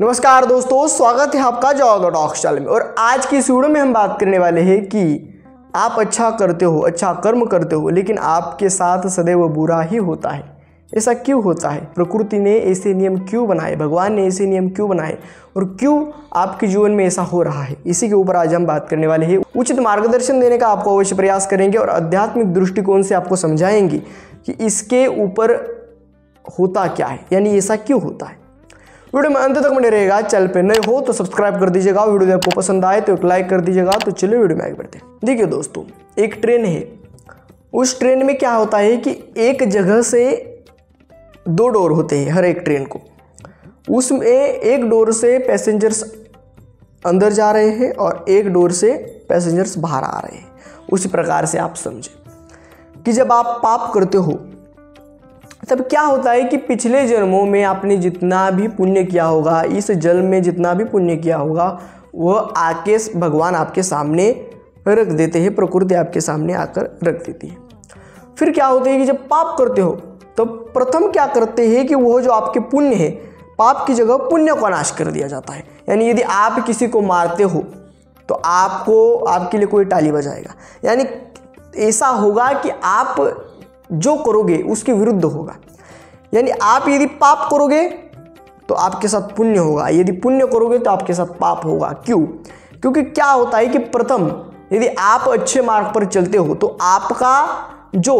नमस्कार दोस्तों, स्वागत है आपका जॉब टॉक्स चैनल में। और आज की इस वीडियो में हम बात करने वाले हैं कि आप अच्छा करते हो, अच्छा कर्म करते हो, लेकिन आपके साथ सदैव बुरा ही होता है। ऐसा क्यों होता है? प्रकृति ने ऐसे नियम क्यों बनाए, भगवान ने ऐसे नियम क्यों बनाए और क्यों आपके जीवन में ऐसा हो रहा है, इसी के ऊपर आज हम बात करने वाले हैं। उचित मार्गदर्शन देने का आपको अवश्य प्रयास करेंगे और आध्यात्मिक दृष्टिकोण से आपको समझाएंगे कि इसके ऊपर होता क्या है, यानी ऐसा क्यों होता है। वीडियो में अंत तक बने रहेगा। चैनल पे नए हो तो सब्सक्राइब कर दीजिएगा, वीडियो आपको पसंद आए तो एक लाइक कर दीजिएगा। तो चलिए वीडियो में आगे बढ़ते हैं। देखिए दोस्तों, एक ट्रेन है, उस ट्रेन में क्या होता है कि एक जगह से दो डोर होते हैं हर एक ट्रेन को। उसमें एक डोर से पैसेंजर्स अंदर जा रहे हैं और एक डोर से पैसेंजर्स बाहर आ रहे हैं। उसी प्रकार से आप समझें कि जब आप पाप करते हो तब क्या होता है कि पिछले जन्मों में आपने जितना भी पुण्य किया होगा, इस जन्म में जितना भी पुण्य किया होगा, वह आके भगवान आपके सामने रख देते हैं, प्रकृति आपके सामने आकर रख देती है। फिर क्या होता है कि जब पाप करते हो तो प्रथम क्या करते हैं कि वो जो आपके पुण्य है, पाप की जगह पुण्य को नाश कर दिया जाता है। यानी यदि आप किसी को मारते हो तो आपके लिए कोई ताली बजाएगा। यानी ऐसा होगा कि आप जो करोगे उसके विरुद्ध होगा। यानी आप यदि पाप करोगे तो आपके साथ पुण्य होगा, यदि पुण्य करोगे तो आपके साथ पाप होगा। क्यों? क्योंकि क्या होता है कि प्रथम यदि आप अच्छे मार्ग पर चलते हो तो आपका जो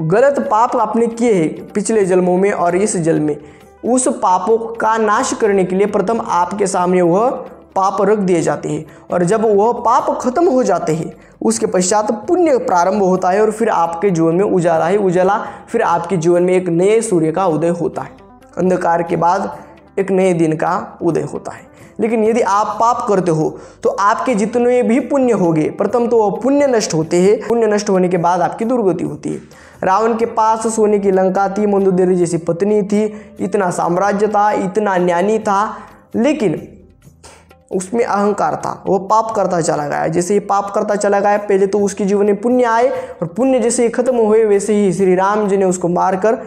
गलत पाप आपने किए हैं पिछले जन्मों में और इस जन्म में, उस पापों का नाश करने के लिए प्रथम आपके सामने वह पाप रख दिए जाते हैं। और जब वह पाप खत्म हो जाते हैं उसके पश्चात पुण्य प्रारंभ होता है और फिर आपके जीवन में उजाला ही उजाला, फिर आपके जीवन में एक नए सूर्य का उदय होता है। अंधकार के बाद एक नए दिन का उदय होता है। लेकिन यदि आप पाप करते हो तो आपके जितने भी पुण्य होंगे, प्रथम तो वह पुण्य नष्ट होते हैं, पुण्य नष्ट होने के बाद आपकी दुर्गति होती है। रावण के पास सोने की लंका थी, मंदोदरी जैसी पत्नी थी, इतना साम्राज्य था, इतना ज्ञानी था, लेकिन उसमें अहंकार था, वो पाप करता चला गया। जैसे ही पाप करता चला गया, पहले तो उसके जीवन में पुण्य आए और पुण्य जैसे ही खत्म हुए वैसे ही श्री राम जी ने उसको मारकर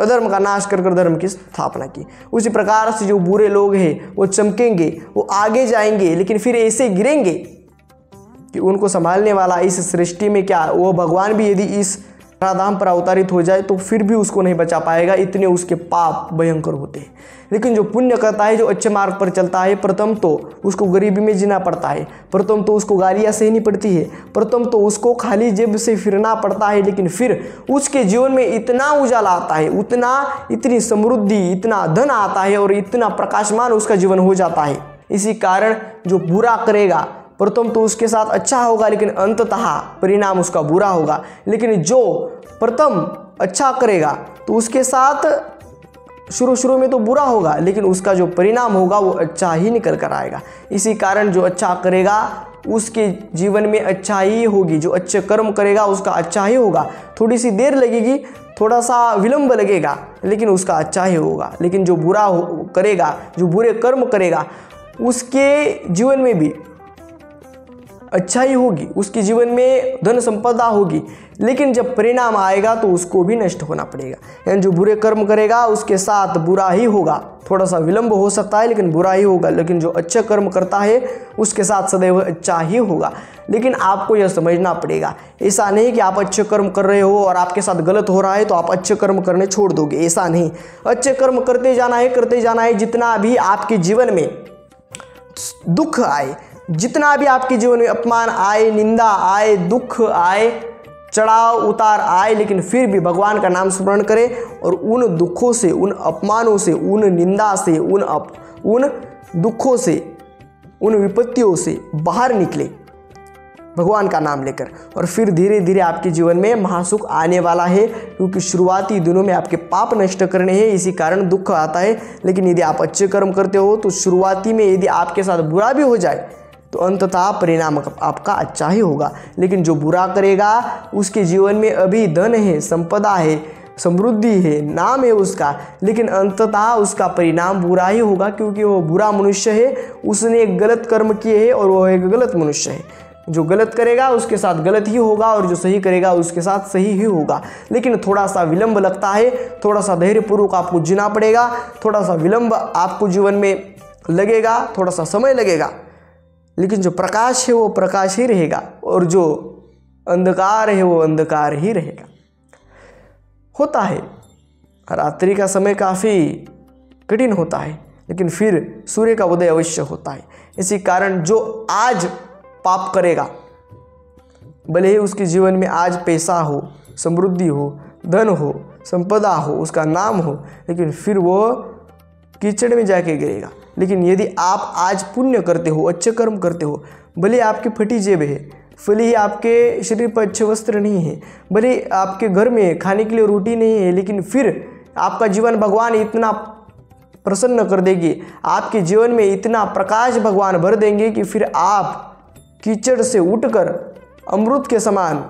अधर्म का नाश कर धर्म की स्थापना की। उसी प्रकार से जो बुरे लोग हैं वो चमकेंगे, वो आगे जाएंगे, लेकिन फिर ऐसे गिरेंगे कि उनको संभालने वाला इस सृष्टि में क्या, वो भगवान भी यदि इस धराधाम पर अवतारित हो जाए तो फिर भी उसको नहीं बचा पाएगा, इतने उसके पाप भयंकर होते हैं। लेकिन जो पुण्य करता है, जो अच्छे मार्ग पर चलता है, प्रथम तो उसको गरीबी में जीना पड़ता है, प्रथम तो उसको गालियाँ सहनी पड़ती है, प्रथम तो उसको खाली जेब से फिरना पड़ता है, लेकिन फिर उसके जीवन में इतना उजाला आता है, इतनी समृद्धि, इतना धन आता है और इतना प्रकाशमान उसका जीवन हो जाता है। इसी कारण जो बुरा करेगा प्रथम तो उसके साथ अच्छा होगा, लेकिन अंततः परिणाम उसका बुरा होगा। लेकिन जो प्रथम अच्छा करेगा तो उसके साथ शुरू में तो बुरा होगा, लेकिन उसका जो परिणाम होगा वो अच्छा ही निकल कर आएगा। इसी कारण जो अच्छा करेगा उसके जीवन में अच्छा ही होगी, जो अच्छे कर्म करेगा उसका अच्छा ही होगा। थोड़ी सी देर लगेगी, थोड़ा सा विलंब लगेगा, लेकिन उसका अच्छा ही होगा। लेकिन जो बुरा करेगा, जो बुरे कर्म करेगा, उसके जीवन में भी अच्छा ही होगी, उसके जीवन में धन संपदा होगी, लेकिन जब परिणाम आएगा तो उसको भी नष्ट होना पड़ेगा। यानी जो बुरे कर्म करेगा उसके साथ बुरा ही होगा, थोड़ा सा विलंब हो सकता है लेकिन बुरा ही होगा। लेकिन जो अच्छे कर्म करता है उसके साथ सदैव अच्छा ही होगा। लेकिन आपको यह समझना पड़ेगा, ऐसा नहीं कि आप अच्छे कर्म कर रहे हो और आपके साथ गलत हो रहा है तो आप अच्छे कर्म करने छोड़ दोगे, ऐसा नहीं। अच्छे कर्म करते जाना है। जितना भी आपके जीवन में दुख आए, जितना भी आपके जीवन में अपमान आए, निंदा आए, दुख आए, चढ़ाव उतार आए, लेकिन फिर भी भगवान का नाम स्मरण करें और उन दुखों से, उन अपमानों से, उन निंदा से, उन दुखों से, उन विपत्तियों से बाहर निकले भगवान का नाम लेकर। और फिर धीरे धीरे आपके जीवन में महासुख आने वाला है, क्योंकि शुरुआती दिनों में आपके पाप नष्ट करने हैं, इसी कारण दुख आता है। लेकिन यदि आप अच्छे कर्म करते हो तो शुरुआती में यदि आपके साथ बुरा भी हो जाए तो अंततः परिणाम आपका अच्छा ही होगा। लेकिन जो बुरा करेगा उसके जीवन में अभी धन है, संपदा है, समृद्धि है, नाम है उसका, लेकिन अंततः उसका परिणाम बुरा ही होगा, क्योंकि वो बुरा मनुष्य है, उसने एक गलत कर्म किए हैं और वह एक गलत मनुष्य है। जो गलत करेगा उसके साथ गलत ही होगा और जो सही करेगा उसके साथ सही ही होगा। लेकिन थोड़ा सा विलंब लगता है, थोड़ा सा धैर्यपूर्वक आपको जीना पड़ेगा, थोड़ा सा विलंब आपको जीवन में लगेगा, थोड़ा सा समय लगेगा, लेकिन जो प्रकाश है वो प्रकाश ही रहेगा और जो अंधकार है वो अंधकार ही रहेगा। होता है रात्रि का समय काफ़ी कठिन होता है, लेकिन फिर सूर्य का उदय अवश्य होता है। इसी कारण जो आज पाप करेगा, भले ही उसके जीवन में आज पैसा हो, समृद्धि हो, धन हो, संपदा हो, उसका नाम हो, लेकिन फिर वो कीचड़ में जाके गिरेगा। लेकिन यदि आप आज पुण्य करते हो, अच्छे कर्म करते हो, भले आपकी फटी जेब है, भले ही आपके शरीर पर अच्छे वस्त्र नहीं है, भले आपके घर में खाने के लिए रोटी नहीं है, लेकिन फिर आपका जीवन भगवान इतना प्रसन्न कर देंगे, आपके जीवन में इतना प्रकाश भगवान भर देंगे कि फिर आप कीचड़ से उठकर अमृत के समान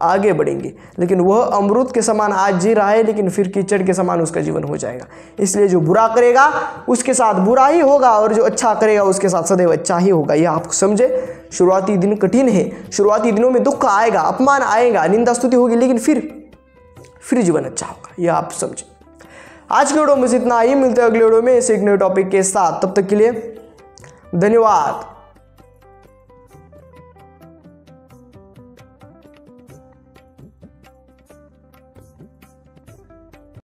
आगे बढ़ेंगे। लेकिन वह अमृत के समान आज जी रहा है, लेकिन फिर कीचड़ के समान उसका जीवन हो जाएगा। इसलिए जो बुरा करेगा उसके साथ बुरा ही होगा और जो अच्छा करेगा उसके साथ सदैव अच्छा ही होगा। यह आप समझे। शुरुआती दिन कठिन है, शुरुआती दिनों में दुख आएगा, अपमान आएगा, निंदा स्तुति होगी, लेकिन फिर जीवन अच्छा होगा। यह आप समझे। आज के वीडियो में इतना ही, मिलते हैं अगले वीडियो में ऐसे एक नए टॉपिक के साथ। तब तक के लिए धन्यवाद।